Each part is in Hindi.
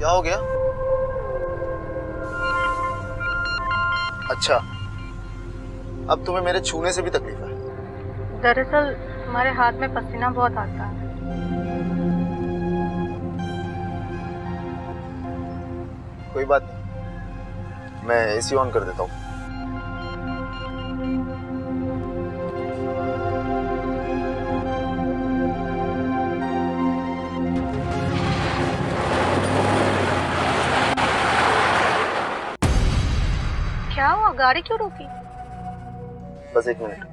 क्या हो गया? अच्छा, अब तुम्हें मेरे छूने से भी तकलीफ है? दरअसल तुम्हारे हाथ में पसीना बहुत आता है। कोई बात नहीं, मैं एसी ऑन कर देता हूँ। क्या हुआ, गाड़ी क्यों रोकी? बस एक मिनट।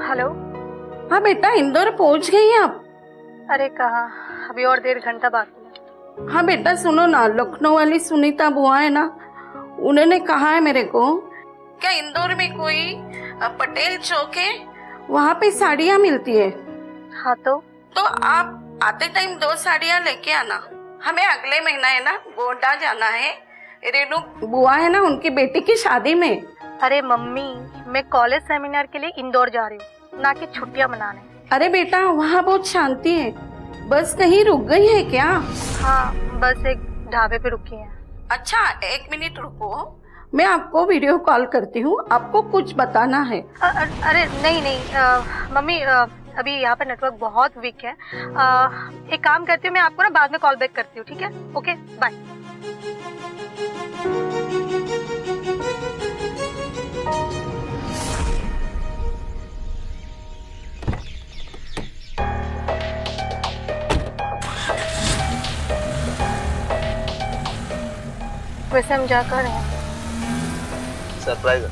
हेलो। हाँ बेटा, इंदौर पहुंच गई आप? अरे कहाँ, अभी और 1.5 घंटा बाकी है। हाँ बेटा सुनो ना, लखनऊ वाली सुनीता बुआ है ना, उन्होंने कहा है मेरे को क्या इंदौर में कोई पटेल चौक है, वहाँ पे साड़ियाँ मिलती है। हाँ तो आप आते टाइम 2 साड़ियाँ लेके आना। हमें अगले महीना है ना गोंडा जाना है, रेनू बुआ है ना उनकी बेटी की शादी में। अरे मम्मी, मैं कॉलेज सेमिनार के लिए इंदौर जा रही हूँ, ना कि छुट्टियाँ मनाने। अरे बेटा वहाँ बहुत शांति है, बस कहीं रुक गई है क्या? हाँ, बस एक ढाबे पे रुकी है। अच्छा 1 मिनट रुको, मैं आपको वीडियो कॉल करती हूँ, आपको कुछ बताना है। अरे नहीं, मम्मी अभी यहाँ पे नेटवर्क बहुत वीक है। एक काम करती हूँ, मैं आपको ना बाद में कॉल बैक करती हूँ, ठीक है? Okay bye. वैसे हम जा कर हैं। सरप्राइज है।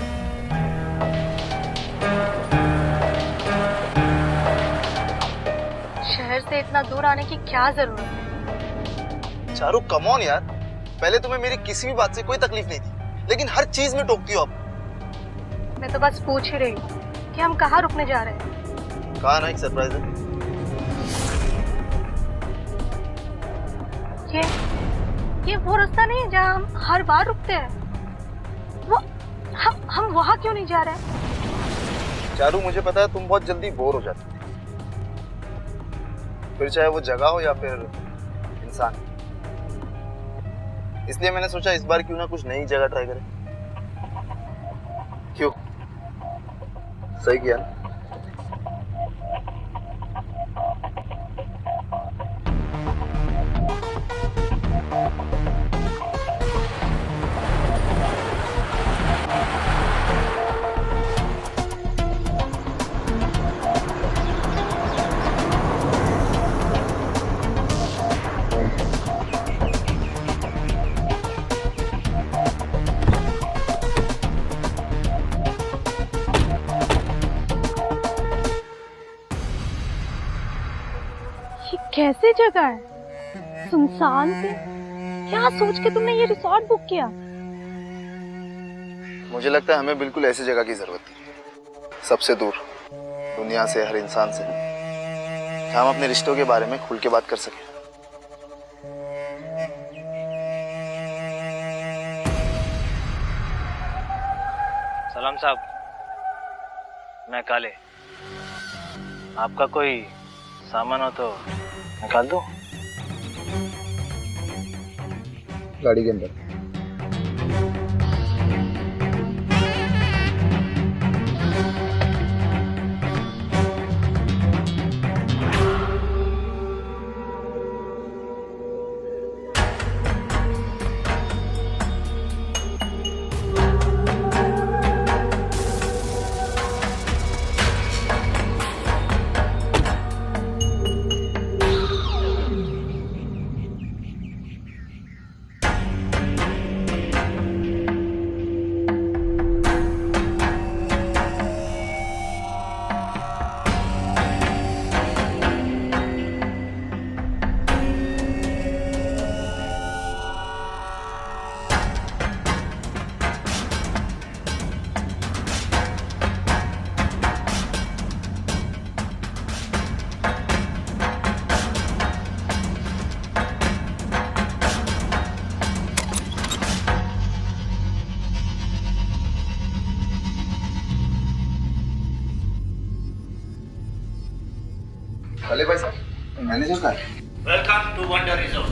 शहर से इतना दूर आने की क्या जरूरत है? चारू कम ऑन यार, पहले तुम्हें मेरी किसी भी बात से कोई तकलीफ नहीं थी, लेकिन हर चीज में टोकती हो अब। मैं तो बस पूछ ही रही हूँ कि हम कहाँ रुकने जा रहे हैं। कहा ना एक सरप्राइज है। ये वो रास्ता नहीं है जहाँ हम हर बार रुकते हैं। वो हम वहाँ क्यों नहीं जा रहे हैं? चारू मुझे पता है तुम बहुत जल्दी बोर हो जाती, फिर चाहे वो जगह हो या फिर इंसान, इसलिए मैंने सोचा इस बार क्यों ना कुछ नई जगह ट्राई करें। क्यों, सही किया ना? कैसी जगह है, सुनसान से? क्या सोच के तुमने ये रिसोर्ट बुक किया? मुझे लगता है हमें बिल्कुल ऐसी जगह की जरूरत थी, सबसे दूर, दुनिया से, हर इंसान से, जहाँ हम अपने रिश्तों के बारे में खुल के बात कर सकें। सलाम साहब, मैं काले। आपका कोई सामान हो तो निकाल दो। गाड़ी के अंदर। भले भाई साहब, मैनेजर का है। Welcome to wonder resort.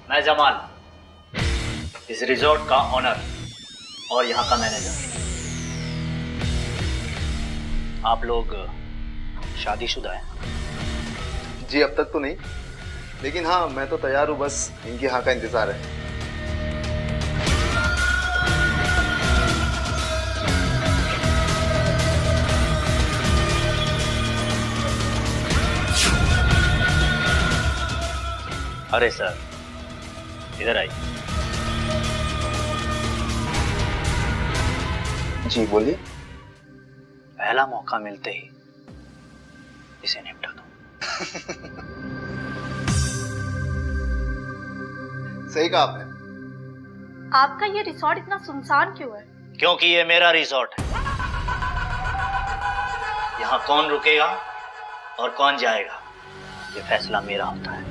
मैं जमाल, इस रिजॉर्ट का ऑनर और यहाँ का मैनेजर। आप लोग शादीशुदा हैं? जी अब तक तो नहीं, लेकिन हाँ मैं तो तैयार हूँ, बस इनकी हाँ का इंतजार है। अरे सर, इधर आइए। जी बोलिए। पहला मौका मिलते ही इसे निपटा दो। सही कहा आपने। आपका ये रिसॉर्ट इतना सुनसान क्यों है? क्योंकि ये मेरा रिजॉर्ट है। यहाँ कौन रुकेगा और कौन जाएगा, ये फैसला मेरा होता है।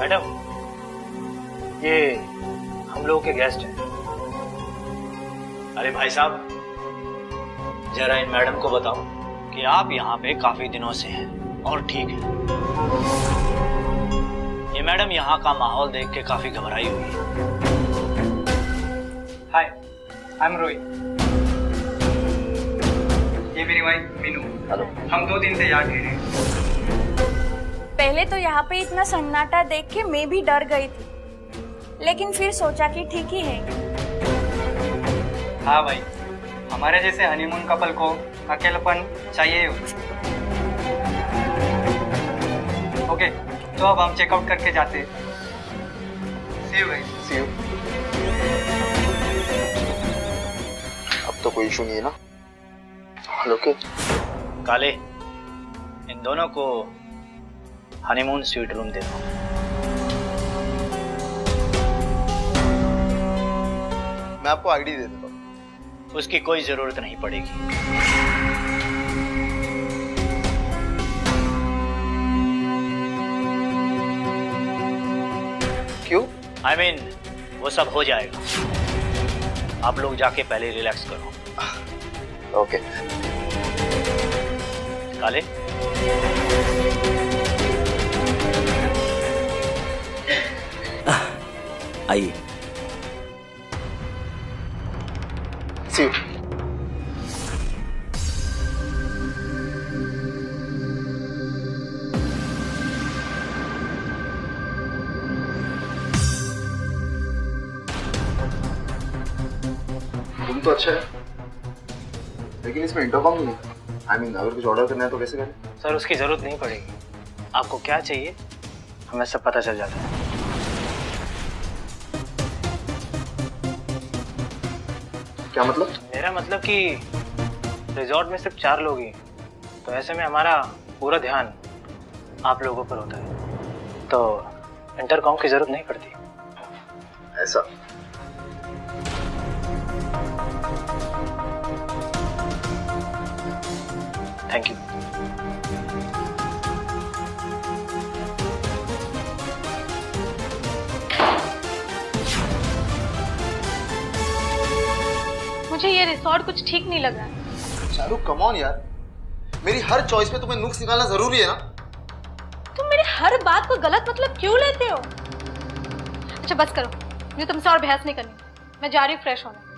मैडम, ये हम लोगों के गेस्ट हैं। अरे भाई साहब, जरा इन मैडम को बताओ कि आप यहाँ पे काफी दिनों से हैं और ठीक है। ये मैडम यहाँ का माहौल देख के काफी घबराई हुई है। हाय, आई एम रोहित। ये मेरी वाइफ मीनू। हेलो। हम 2 दिन से यहाँ ठहरे हैं। पहले तो यहाँ पे इतना सन्नाटा देख के मैं भी डर गई थी, लेकिन फिर सोचा कि ठीक ही है। हाँ भाई, हमारे जैसे हनीमून कपल को अकेलापन चाहिए होता। ओके, तो अब हम चेकआउट करके जाते हैं। See you guys. See you. अब तो कोई इशू नहीं है ना? ओके। काले, इन दोनों को हनीमून स्वीट रूम दे दो। मैं आपको आईडी दे देता हूँ। उसकी कोई जरूरत नहीं पड़ेगी। क्यों? I mean, वो सब हो जाएगा। आप लोग जाके पहले रिलैक्स करो। ओके। काले, आइए। See you. रूम तो अच्छा है, लेकिन इसमें इंटरकॉम नहीं है। I mean, अगर कुछ ऑर्डर करना है तो कैसे करें? सर, उसकी जरूरत नहीं पड़ेगी। आपको क्या चाहिए हमें सब पता चल जाता है। क्या मतलब? मेरा मतलब कि रिजॉर्ट में सिर्फ 4 लोग ही, तो ऐसे में हमारा पूरा ध्यान आप लोगों पर होता है, तो इंटरकॉम की जरूरत नहीं पड़ती। ऐसा? Thank you. मुझे ये रिसॉर्ट कुछ ठीक नहीं लग रहा है। शाहरुख कम ऑन यार, मेरी हर चॉइस पे तुम्हें नुक्स निकालना जरूरी है ना? तुम मेरी हर बात को गलत मतलब क्यों लेते हो? अच्छा बस करो, मुझे तुमसे और बहस नहीं करनी। मैं जा रही हूँ फ्रेश होने।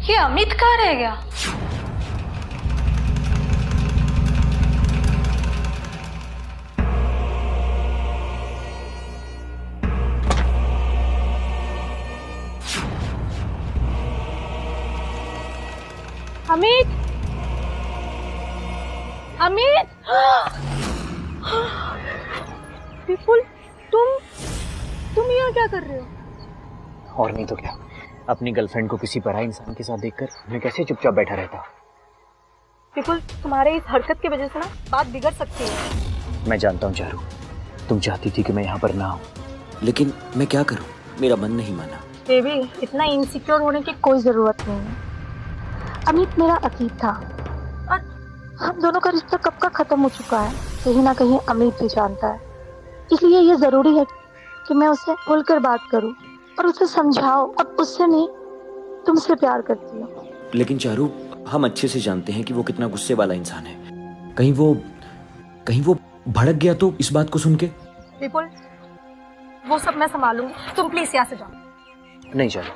ये अमित कहाँ रह गया? अमित, अमित, विपुल, तुम यहाँ क्या कर रहे हो? और नहीं तो क्या, अपनी गर्लफ्रेंड को किसी पराई इंसान के साथ देखकर मैं कैसे चुपचाप बैठा रहता। विपुल, तुम्हारे इस हरकत की वजह से ना बात बिगड़ सकती है। मैं जानता हूँ चारू, तुम चाहती थी कि मैं यहाँ पर ना आऊँ, लेकिन मैं क्या करूँ, मेरा मन नहीं माना। बेबी, इतना इनसिक्योर होने की कोई जरूरत नहीं है। अमित मेरा अतीत था और हम दोनों का रिश्ता कब का खत्म हो चुका है, कहीं ना कहीं अमित भी जानता है। इसलिए ये जरूरी है कि मैं उससे खुलकर बात करूं और उसे समझाओ, और उससे नहीं, तुमसे प्यार करती हूँ। लेकिन चारू, हम अच्छे से जानते हैं कि वो कितना गुस्से वाला इंसान है। कहीं वो भड़क गया तो इस बात को सुन के। विपुल, वो सब मैं संभालूंगी, तुम प्लीज यहाँ से जाओ। नहीं चारू,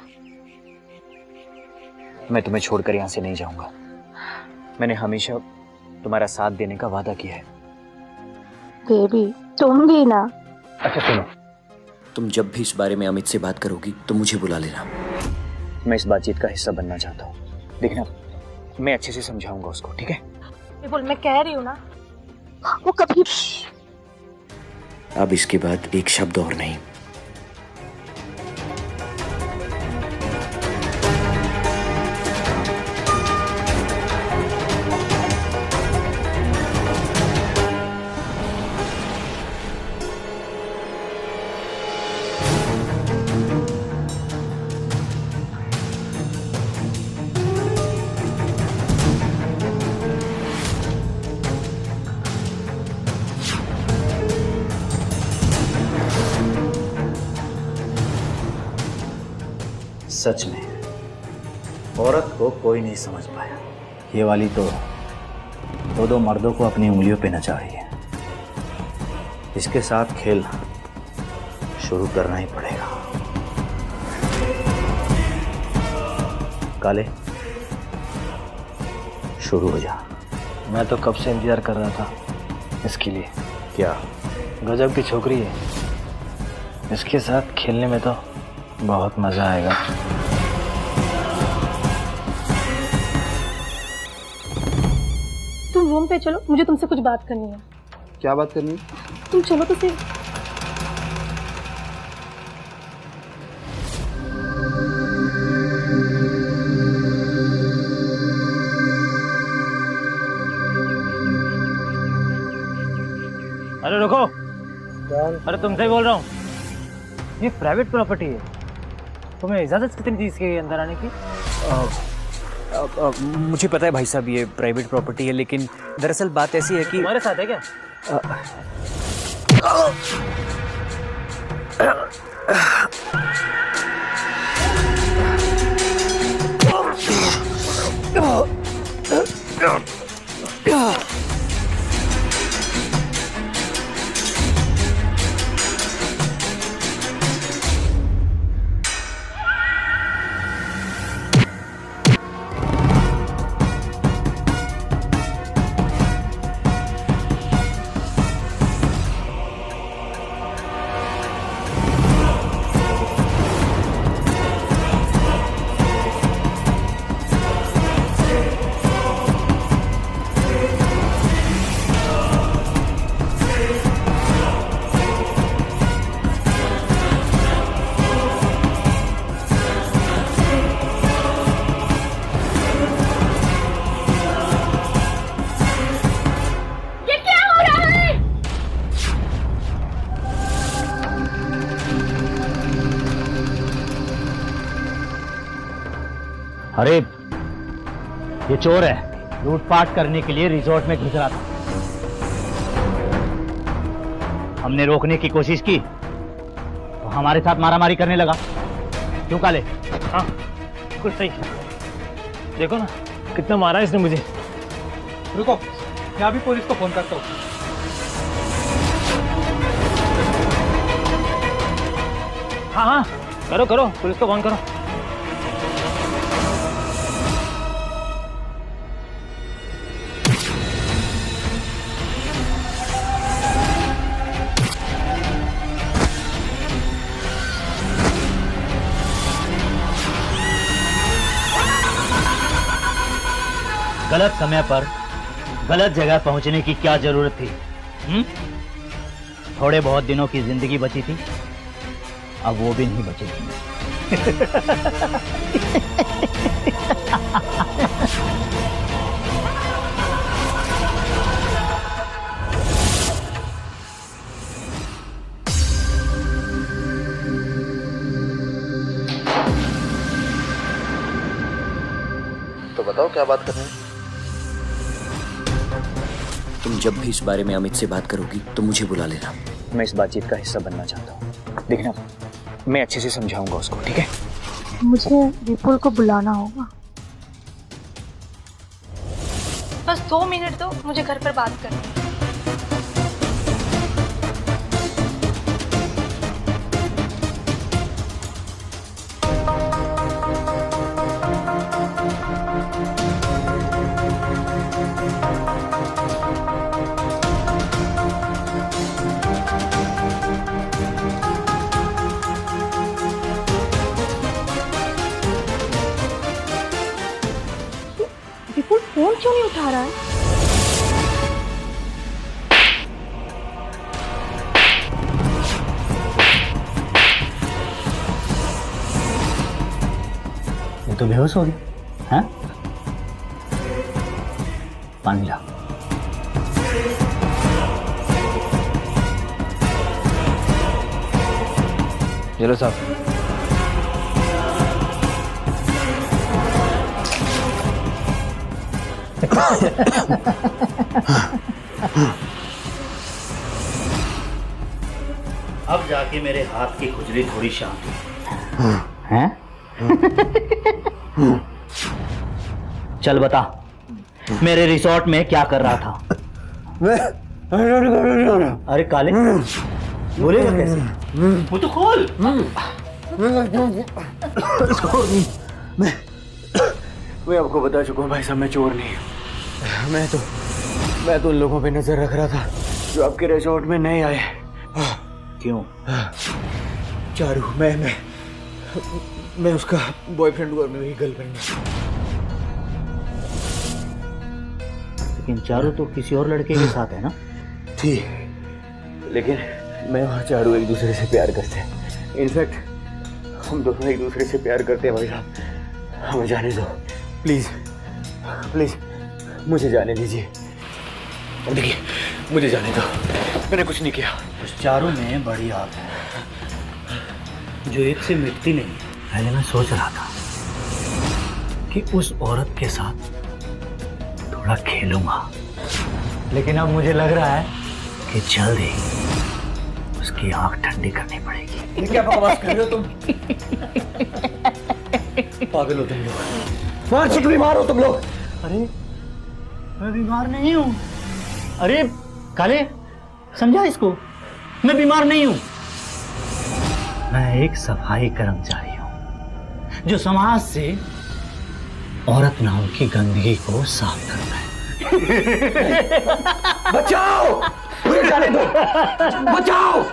मैं तुम्हें छोड़कर यहाँ से नहीं जाऊंगा। मैंने हमेशा तुम्हारा साथ देने का वादा किया है। बेबी, तुम भी ना। अच्छा सुनो, तुम जब भी इस बारे में अमित से बात करोगी तो मुझे बुला लेना। मैं इस बातचीत का हिस्सा बनना चाहता हूँ। देखना, मैं अच्छे से समझाऊंगा उसको, ठीक है? विपुल, मैं कह रही हूँ ना, वो कभी। अब इसके बाद एक शब्द और नहीं। सच में औरत को कोई नहीं समझ पाया। ये वाली तो दो मर्दों को अपनी उंगलियों पे नचा रही है। इसके साथ खेल शुरू करना ही पड़ेगा। काले, शुरू हो जा। मैं तो कब से इंतजार कर रहा था इसके लिए। क्या गजब की छोकरी है, इसके साथ खेलने में तो बहुत मजा आएगा। तुम रूम पे चलो, मुझे तुमसे कुछ बात करनी है। क्या बात करनी है? तुम चलो तो सिर्फ। अरे रुको, अरे तुमसे ही बोल रहा हूँ। ये प्राइवेट प्रॉपर्टी है, तुम्हें इजाजत कितनी थी इसके अंदर आने की? मुझे पता है भाई साहब, ये प्राइवेट प्रॉपर्टी है, लेकिन दरअसल बात ऐसी है कि तुम्हारे साथ है क्या? अरे ये चोर है, लूटपाट करने के लिए रिजॉर्ट में घुस रहा था। हमने रोकने की कोशिश की तो हमारे साथ मारामारी करने लगा। क्यों काले? हाँ बिल्कुल सही, देखो ना कितना मारा इसने मुझे। रुको, मैं अभी पुलिस को फोन करता हूँ। हाँ हाँ, करो करो, पुलिस को फोन करो। गलत समय पर गलत जगह पहुंचने की क्या जरूरत थी? थोड़े बहुत दिनों की जिंदगी बची थी, अब वो भी नहीं बचेगी। तो बताओ क्या बात करनी है? तुम जब भी इस बारे में अमित से बात करोगी तो मुझे बुला लेना। मैं इस बातचीत का हिस्सा बनना चाहता हूँ। देखना, मैं अच्छे से समझाऊंगा उसको, ठीक है? मुझे विपुल को बुलाना होगा। बस 2 मिनट दो, मुझे घर पर बात करनी है। विपुल फोन क्यों नहीं उठा रहा है? ये तो बेहोश हो गई, हैं? पानी ला। चलो साहब। अब जाके मेरे हाथ की खुजली थोड़ी शांत हुई हैं? चल बता, मेरे रिसोर्ट में क्या कर रहा था? अरे काले, बोलेगा कैसे? वो तो खोल। मैं आपको बता चुका हूँ भाई साहब, मैं चोर नहीं हूँ। मैं तो उन लोगों पे नजर रख रहा था जो आपके रिसोर्ट में नहीं आए। क्यों? चारू, मैं उसका बॉयफ्रेंड हूँ और मेरी गर्लफ्रेंड है। लेकिन चारू तो किसी और लड़के के साथ है ना? थी, लेकिन मैं और चारू एक दूसरे से प्यार करते हैं। इनफैक्ट हम दोनों एक दूसरे से प्यार करते हैं भाई साहब। हमें जाने दो प्लीज, प्लीज मुझे जाने दीजिए। देखिए, मुझे जाने दो, मैंने कुछ नहीं किया। उस चारू में बड़ी आग है जो एक से मिटती नहीं। पहले मैं सोच रहा था कि उस औरत के साथ थोड़ा खेलूंगा, लेकिन अब मुझे लग रहा है कि जल्द ही उसकी आंख ठंडी करनी पड़ेगी। ये क्या बकवास कर रहे हो तुम? पागल हो तुम लोग, मानसिक बीमार हो तुम लोग। अरे मैं बीमार नहीं हूँ। अरे काले, समझा इसको, मैं बीमार नहीं हूँ। मैं एक सफाई कर्मचारी हूँ जो समाज से औरत नाम की गंदगी को साफ करता है। बचाओ, मुझे जाने दो, बचाओ।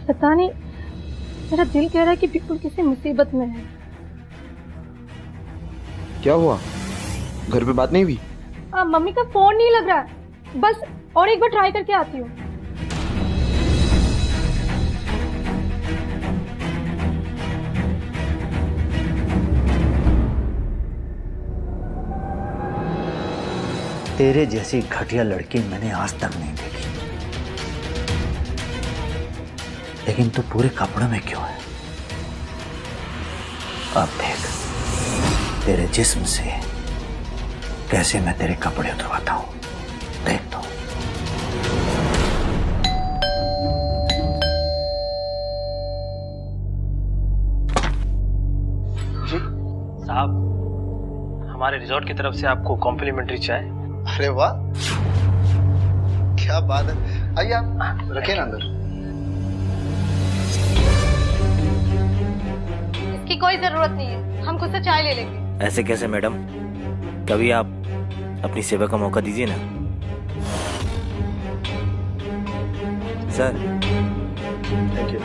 पता नहीं, मेरा दिल कह रहा है कि विपुल किसी मुसीबत में है। क्या हुआ? घर पे बात नहीं हुई? मम्मी का फोन नहीं लग रहा है, बस और एक बार ट्राई करके आती हूँ। तेरे जैसी घटिया लड़की मैंने आज तक नहीं देखी, लेकिन तू पूरे कपड़ों में क्यों है? अब देख तेरे जिस्म से कैसे मैं तेरे कपड़े उतरवाता हूं, देख तो। साहब, हमारे रिजॉर्ट की तरफ से आपको कॉम्प्लीमेंट्री चाय। अरे वाह, क्या बात है। आइए आप रखिए ना अंदर। इसकी कोई जरूरत नहीं है, हम खुद से चाय ले लेंगे। ऐसे कैसे मैडम, कभी आप अपनी सेवा का मौका दीजिए ना। Sir thank you.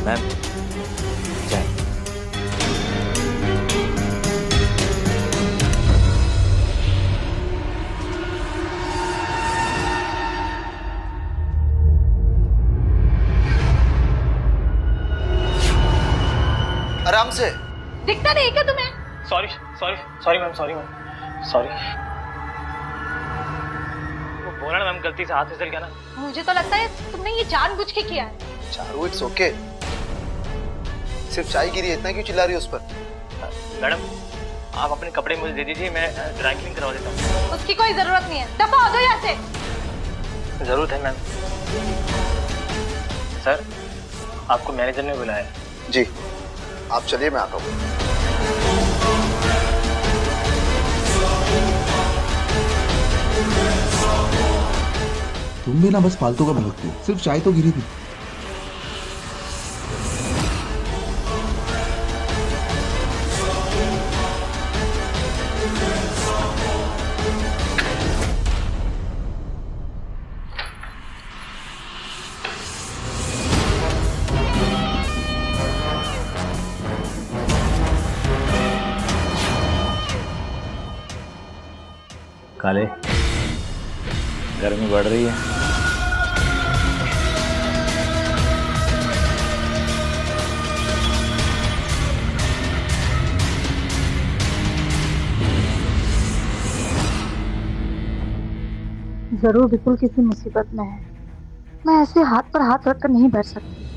मैम चाय। आराम से। दिखता नहीं क्या तुम्हें? Sorry sorry sorry ma'am, sorry ma'am, sorry. वो बोला ना मैम, गलती से हाथ फिसल गया ना। मुझे तो लगता है तुमने ये जानबूझ के किया है। चारू इट्स ओके, सिर्फ चाय गिरी है, इतना क्यों चिल्ला रही है उस पर? मैडम आप अपने कपड़े मुझे दे दीजिए, मैं ड्राई क्लीन करवा देता हूँ। उसकी कोई जरूरत नहीं है, दफा हो दो यहाँ से। जरूरत है मैम। सर आपको मैनेजर ने बुलाया है। जी आप चलिए, मैं आता हूँ। तुम भी ना बस फालतू का भड़कते हो, सिर्फ चाय तो गिरी थी। काले, गर्मी बढ़ रही है। जरूर विपुल किसी मुसीबत में है। मैं ऐसे हाथ पर हाथ रखकर नहीं बैठ सकती,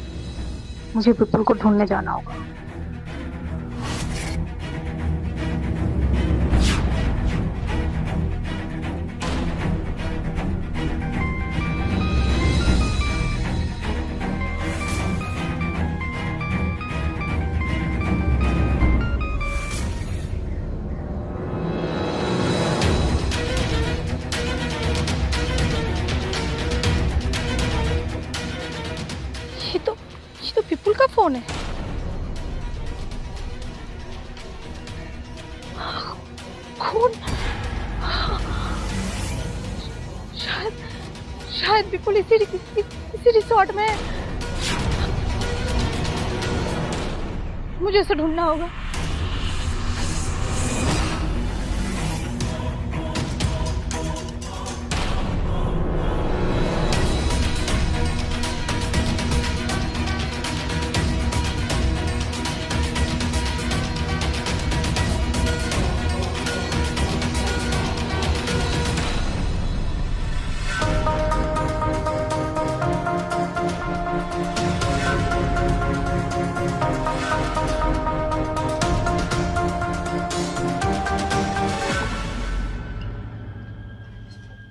मुझे विपुल को ढूंढने जाना होगा। ये तो विपुल का फोन है। खून, शायद विपुल इसी रिसोर्ट में है। मुझे उसे ढूंढना होगा।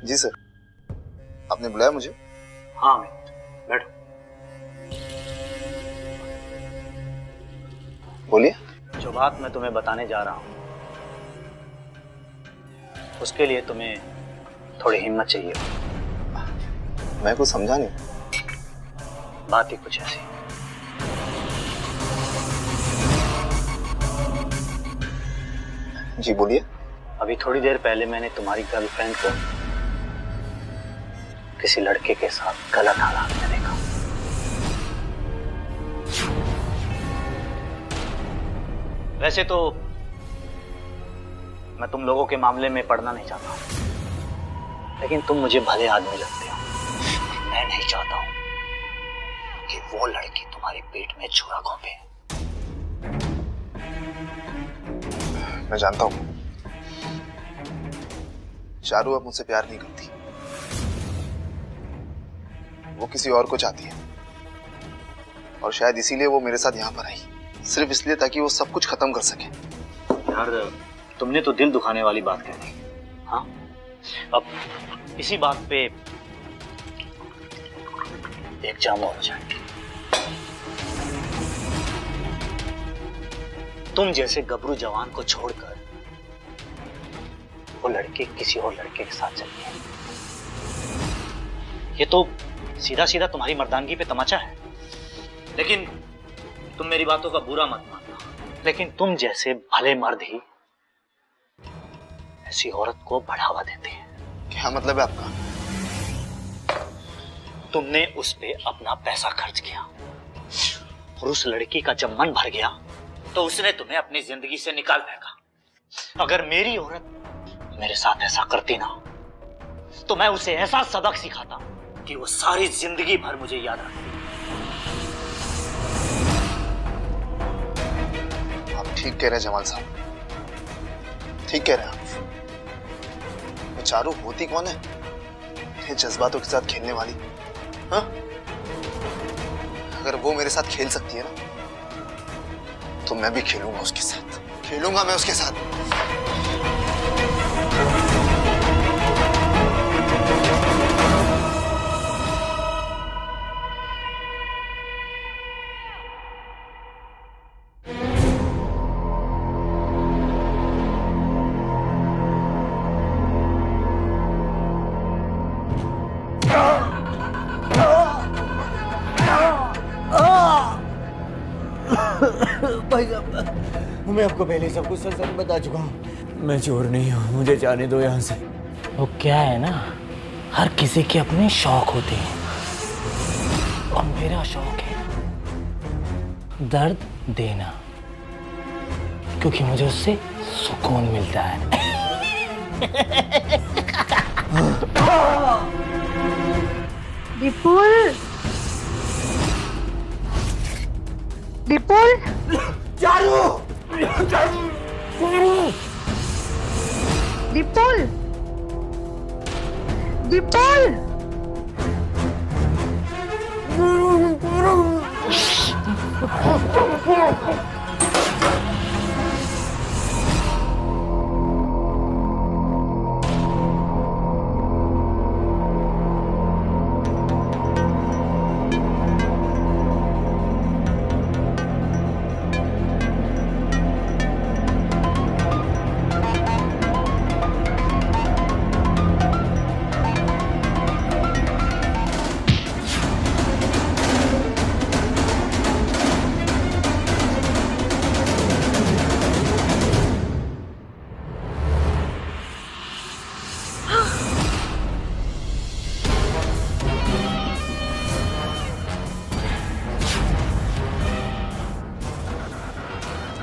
जी सर, आपने बुलाया मुझे? हाँ अमित, बैठो। बोलिए। जो बात मैं तुम्हें बताने जा रहा हूँ उसके लिए तुम्हें थोड़ी हिम्मत चाहिए। मैं कुछ समझा नहीं। बात ही कुछ ऐसी। जी बोलिए। अभी थोड़ी देर पहले मैंने तुम्हारी गर्लफ्रेंड को किसी लड़के के साथ गलत हालात में देखा। वैसे तो मैं तुम लोगों के मामले में पड़ना नहीं चाहता हूं, लेकिन तुम मुझे भले आदमी लगते हो। मैं नहीं चाहता हूं कि वो लड़की तुम्हारे पेट में छुरा घोंपे। मैं जानता हूं चारू अब मुझसे प्यार नहीं करती, वो किसी और को चाहती है, और शायद इसीलिए वो मेरे साथ यहाँ पर आई, सिर्फ इसलिए ताकि वो सब कुछ खत्म कर सके। यार तुमने तो दिल दुखाने वाली बात कह दी। हाँ, अब इसी बात पे एक जाम और हो जाए। तुम जैसे गबरू जवान को छोड़कर वो लड़के किसी और लड़के के साथ चली है। ये तो सीधा सीधा तुम्हारी मर्दानगी पे तमाचा है। लेकिन तुम मेरी बातों का बुरा मत मानना, लेकिन तुम जैसे भले मर्द ही ऐसी औरत को बढ़ावा देते हैं। क्या मतलब है आपका? तुमने उस पे अपना पैसा खर्च किया और उस लड़की का जब मन भर गया तो उसने तुम्हें अपनी जिंदगी से निकाल फेंका। अगर मेरी औरत मेरे साथ ऐसा करती ना तो मैं उसे ऐसा सबक सिखाता कि वो सारी जिंदगी भर मुझे याद रखती। आप ठीक कह रहे हैं जमाल साहब, ठीक कह रहे हैं आप। वो चारू होती कौन है ये जज्बातों के साथ खेलने वाली? हाँ? अगर वो मेरे साथ खेल सकती है ना तो मैं भी खेलूंगा उसके साथ, खेलूंगा मैं उसके साथ। भाई साहब, मैं आपको पहले सब कुछ सच सच बता चुका हूँ। मैं चोर नहीं हूँ, मुझे जाने दो यहाँ से। वो क्या है ना, हर किसी के अपने शौक होते हैं और मेरा शौक है दर्द देना, क्योंकि मुझे उससे सुकून मिलता है। विपुल, विपुल, चारू, विपुल, विपुल।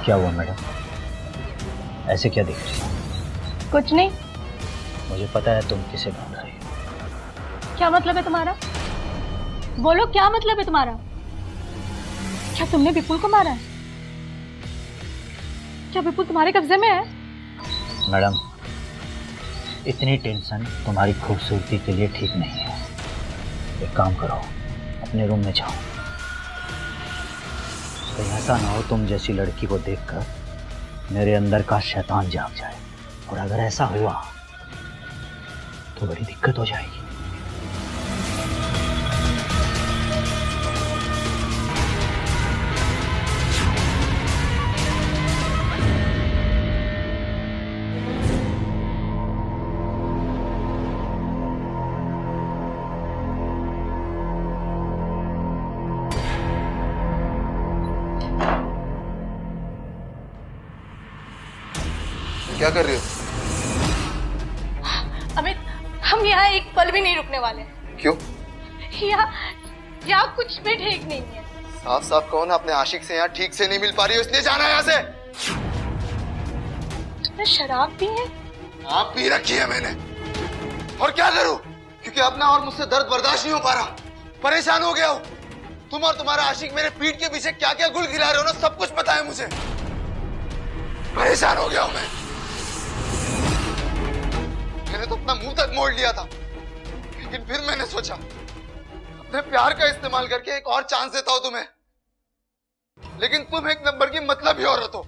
क्या हुआ मैडम, ऐसे क्या दिख रही है? कुछ नहीं। मुझे पता है तुम किसे ढूंढ रही हो। क्या मतलब है तुम्हारा? बोलो, क्या मतलब है तुम्हारा? क्या तुमने विपुल को मारा है? क्या विपुल तुम्हारे कब्जे में है? मैडम, इतनी टेंशन तुम्हारी खूबसूरती के लिए ठीक नहीं है। एक काम करो, अपने रूम में जाओ। कहीं ऐसा ना हो तुम जैसी लड़की को देखकर मेरे अंदर का शैतान जाग जाए, और अगर ऐसा हुआ तो बड़ी दिक्कत हो जाएगी। क्या कर रही हो? अमित, हम यहाँ एक पल भी नहीं रुकने वाले। क्यों? यहाँ कुछ भी ठीक नहीं है। साफ साफ कौन अपने आशिक से यहाँ ठीक से नहीं मिल पा रही हो, इसलिए जाना है यहाँ से। तुमने शराब पी है? आप पी रखी है मैंने, और क्या करूं, क्योंकि अपना और मुझसे दर्द बर्दाश्त नहीं हो पा रहा। परेशान हो गया हूं। तुम और तुम्हारा आशिक मेरे पीठ के पीछे क्या क्या गुल खिला रहे हो ना, सब कुछ पता है मुझे। परेशान हो गया हूं मैं। मैंने तो अपना मुंह तक मोड़ लिया था, लेकिन फिर मैंने सोचा अपने प्यार का इस्तेमाल करके एक और चांस देता हूं तुम्हें। लेकिन तुम एक नंबर की मतलबी औरत हो,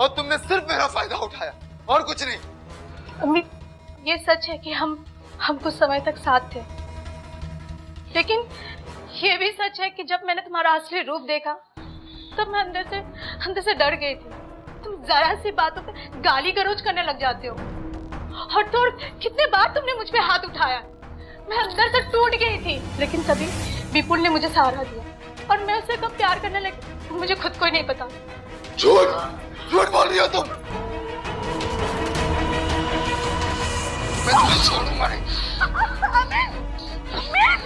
और तुमने सिर्फ मेरा फायदा उठाया और कुछ नहीं। अमित, ये सच है कि हम कुछ समय तक साथ थे, लेकिन ये भी सच है कि जब मैंने तुम्हारा असली रूप देखा तब मैं अंदर से डर गई थी। तुम जरा सी बातों पे गाली गलौज करने लग जाते हो। और तो और कितने बार तुमने मुझ पे हाथ उठाया, मैं अंदर से टूट गई थी, लेकिन तभी विपुल ने मुझे सहारा दिया और मैं उससे कब प्यार करने लगी मुझे खुद को ही नहीं पता। झूठ झूठ बोल रही हो तुम। मैं तुम्हें छोड़ूंगा नहीं। अमित, अमित, अमित,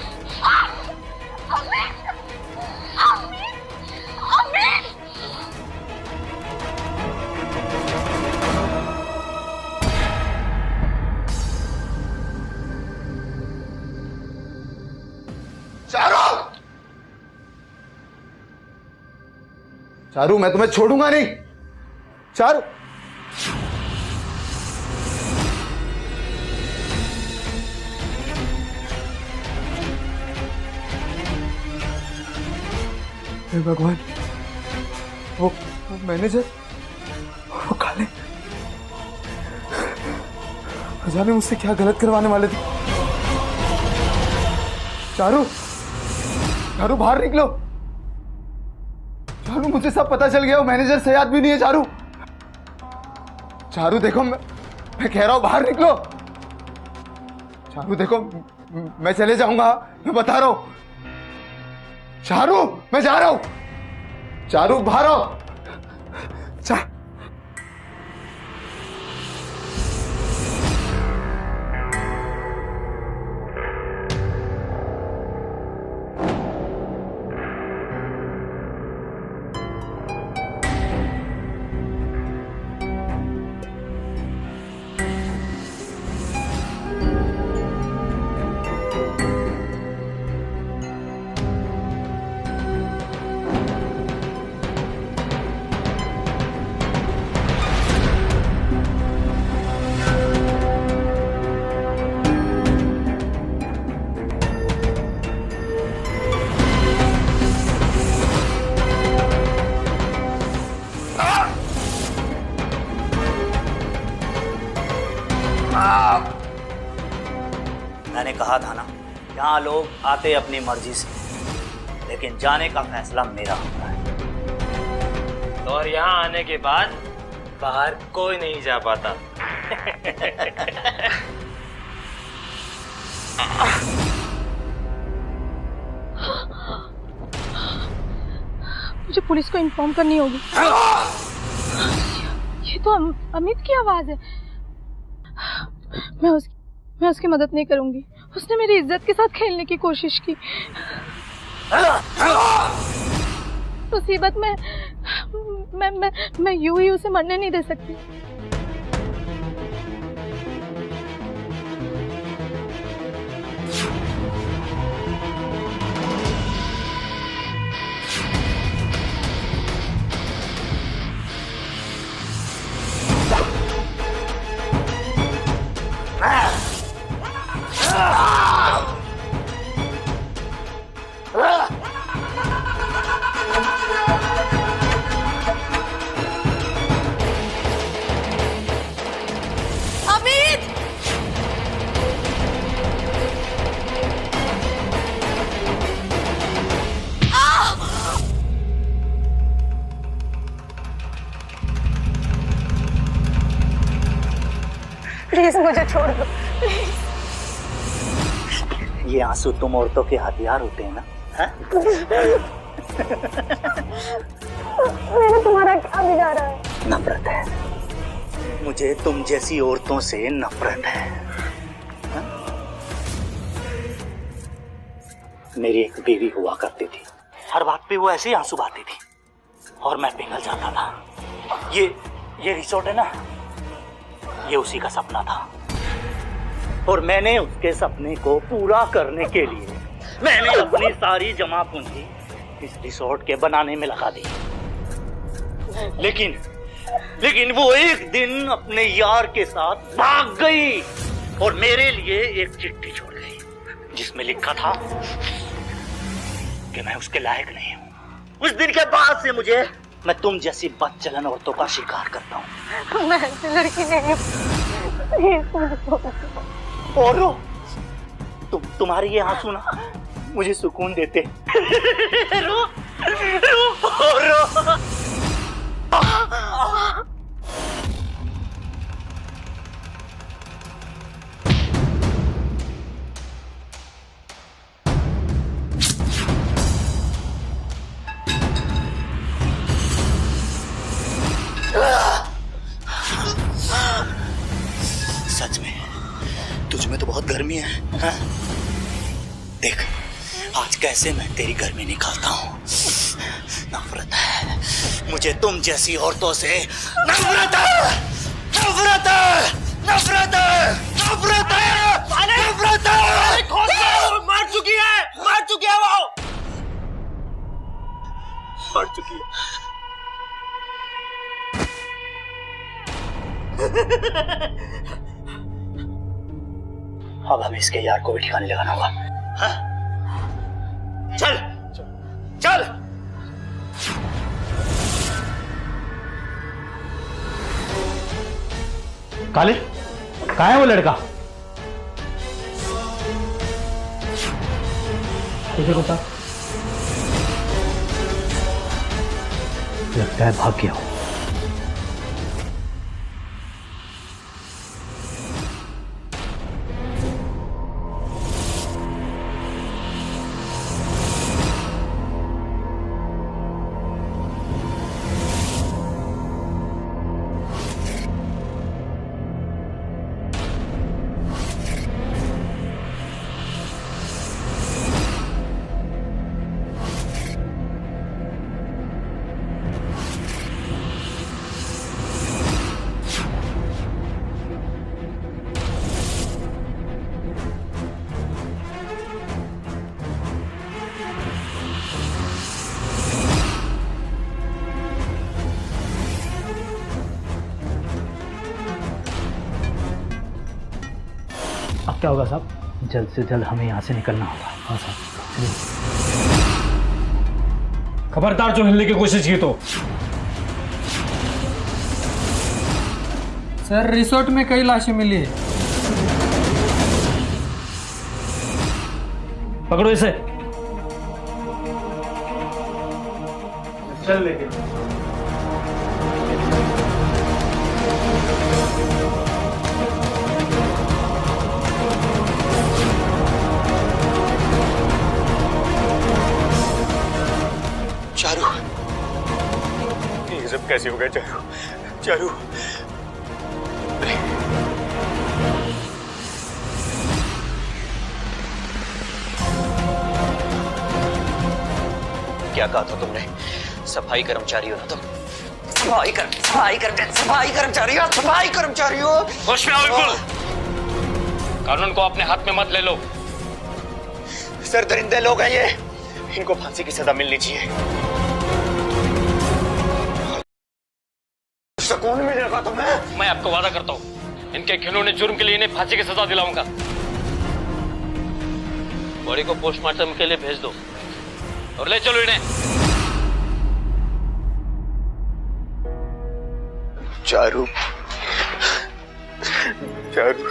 अमित, अमित। चारू, मैं तुम्हें छोड़ूंगा नहीं। चारू, हे भगवान, वो मैनेजर, वो काले, जाने मुझसे क्या गलत करवाने वाले थे। चारू, चारू बाहर निकलो। चारू, मुझे सब पता चल गया, वो मैनेजर सही आदमी नहीं है। चारू, चारू देखो, मैं कह रहा हूं बाहर निकलो। चारू देखो, मैं चले जाऊंगा, मैं बता रहा हूं। चारू, मैं जा रहा हूं। चारू बाहर आओ। मैंने कहा था ना, यहाँ लोग आते अपनी मर्जी से, लेकिन जाने का फैसला मेरा होता है। और यहाँ आने के बाद बाहर कोई नहीं जा पाता। मुझे पुलिस को इन्फॉर्म करनी होगी। ये तो अमित की आवाज है। मैं उसकी मदद नहीं करूंगी। उसने मेरी इज्जत के साथ खेलने की कोशिश की। मुसीबत में मैं यूं ही उसे मरने नहीं दे सकती। प्लीज मुझे छोड़ दो। ये आंसू तुम औरतों के हथियार होते हैं ना? मैंने तुम्हारा क्या बिगाड़ा है? नफरत है। मुझे तुम जैसी औरतों से नफरत है। मेरी एक बीवी हुआ करती थी, हर बात पे वो ऐसे ही आंसू बहाती थी और मैं पिघल जाता था। ये रिसोर्ट है ना, ये उसी का सपना था और मैंने उसके सपने को पूरा करने के लिए मैंने अपनी सारी जमा पूंजी इस रिसोर्ट के बनाने में लगा दी। लेकिन वो एक दिन अपने यार के साथ भाग गई और मेरे लिए एक चिट्ठी छोड़ गई जिसमें लिखा था कि मैं उसके लायक नहीं हूँ। उस दिन के बाद से मैं तुम जैसी बदचलन औरतों का शिकार करता हूँ। मैं ऐसी लड़की नहीं हूँ। और तुम्हारे ये आंसू ना मुझे सुकून देते। रो रो रो। कैसे मैं तेरी गर्मी निकालता हूँ। नफरत है मुझे तुम जैसी औरतों से, नफरत है, नफरत है, नफरत है, नफरत है, नफरत है। मार चुकी है, मार चुकी है, वो मार चुकी है। अब हमें इसके यार को भी ठिकाने लगाना होगा। हाँ? चल चल। काले, कहाँ है वो लड़का? तुझे बता। लगता है भाग गया हो। अब क्या होगा साहब? जल्द से जल्द हमें यहाँ से निकलना होगा। हाँ साहब। खबरदार जो हिलने की कोशिश की तो। सर रिसोर्ट में कई लाशें मिली है। पकड़ो इसे। चल लेके। चारू, ये सब कैसे हो गया चारू? चारू, क्या कहा था तुमने? सफाई कर्मचारी हो ना तुम? सफाई कर्मचारी हो, सफाई कर्मचारी हो। होश में आओ बिल्कुल। कानून को अपने हाथ में मत ले लो। सर दरिंदे लोग हैं ये, इनको फांसी की सजा मिलनी चाहिए। सुकून मिलेगा तुम्हें। मैं आपको वादा करता हूँ इनके घिनौने जुर्म के लिए इन्हें फांसी की सजा दिलाऊंगा। बॉडी को पोस्टमार्टम के लिए भेज दो और ले चलो इन्हें। चारू, चारू,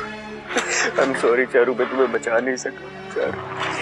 I'm sorry चारू, मैं तुम्हें बचा नहीं सका चारू।